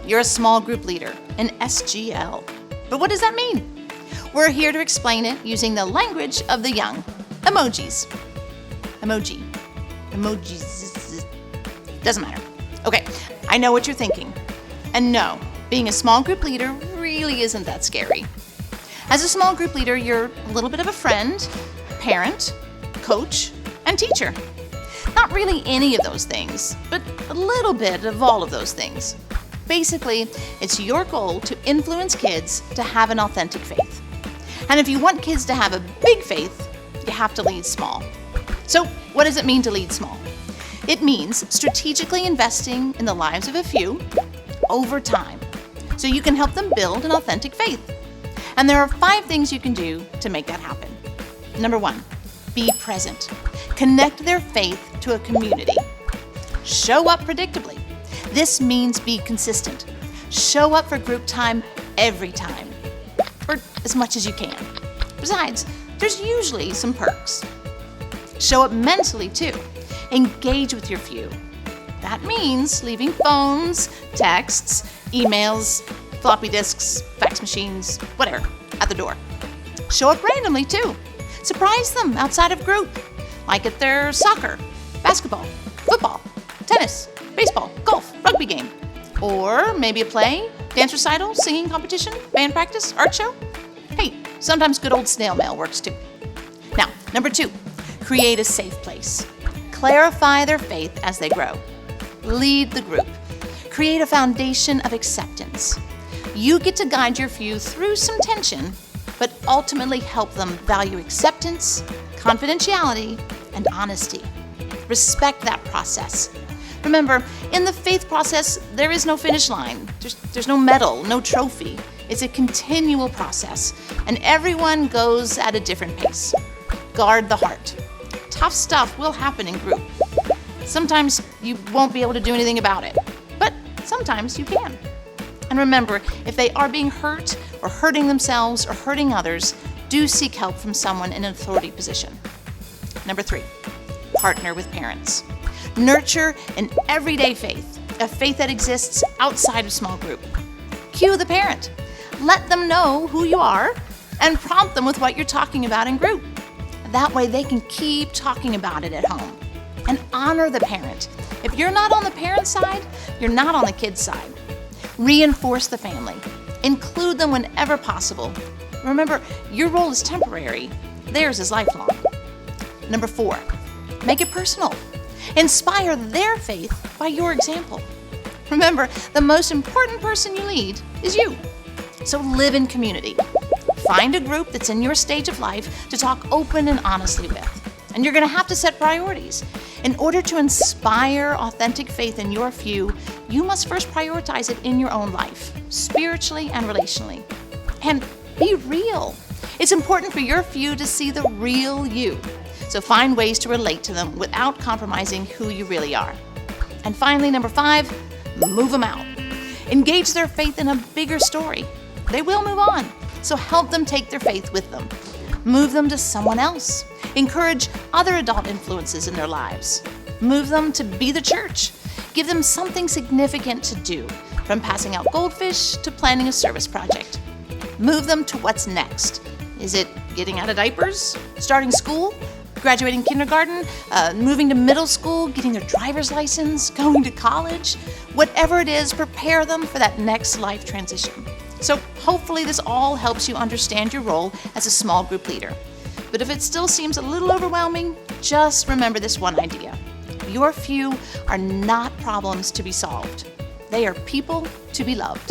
You're a small group leader, an SGL. But what does that mean? We're here to explain it using the language of the young. Emojis. Emoji. Emojis. Doesn't matter. Okay, I know what you're thinking. And no, being a small group leader really isn't that scary. As a small group leader, you're a little bit of a friend, parent, coach, and teacher. Not really any of those things, but a little bit of all of those things. Basically, it's your goal to influence kids to have an authentic faith. And if you want kids to have a big faith, you have to lead small. So what does it mean to lead small? It means strategically investing in the lives of a few over time, so you can help them build an authentic faith. And there are 5 things you can do to make that happen. Number 1, be present. Connect their faith to a community. Show up predictably. This means be consistent. Show up for group time every time, or as much as you can. Besides, there's usually some perks. Show up mentally too. Engage with your few. That means leaving phones, texts, emails, floppy disks, fax machines, whatever, at the door. Show up randomly too. Surprise them outside of group, like at their soccer, basketball, football, tennis, baseball, golf, rugby game. Or maybe a play, dance recital, singing competition, band practice, art show. Hey, sometimes good old snail mail works too. Now, number 2, create a safe place. Clarify their faith as they grow. Lead the group. Create a foundation of acceptance. You get to guide your few through some tension, but ultimately help them value acceptance, confidentiality, and honesty. Respect that process. Remember, in the faith process, there is no finish line. There's no medal, no trophy. It's a continual process, and everyone goes at a different pace. Guard the heart. Tough stuff will happen in group. Sometimes you won't be able to do anything about it, but sometimes you can. And remember, if they are being hurt or hurting themselves or hurting others, do seek help from someone in an authority position. Number 3, partner with parents. Nurture an everyday faith, a faith that exists outside of small group. Cue the parent. Let them know who you are and prompt them with what you're talking about in group. That way they can keep talking about it at home. And honor the parent. If you're not on the parent side, you're not on the kid's side. Reinforce the family. Include them whenever possible. Remember, your role is temporary. Theirs is lifelong. Number 4, make it personal. Inspire their faith by your example. Remember, the most important person you lead is you. So live in community. Find a group that's in your stage of life to talk open and honestly with. And you're going to have to set priorities. In order to inspire authentic faith in your few, you must first prioritize it in your own life, spiritually and relationally. And be real. It's important for your few to see the real you. So find ways to relate to them without compromising who you really are. And finally, number 5, move them out. Engage their faith in a bigger story. They will move on, so help them take their faith with them. Move them to someone else. Encourage other adult influences in their lives. Move them to be the church. Give them something significant to do, from passing out goldfish to planning a service project. Move them to what's next. Is it getting out of diapers, starting school, graduating kindergarten, moving to middle school, getting their driver's license, going to college? Whatever it is, prepare them for that next life transition. So hopefully this all helps you understand your role as a small group leader. But if it still seems a little overwhelming, just remember this one idea. Your few are not problems to be solved. They are people to be loved.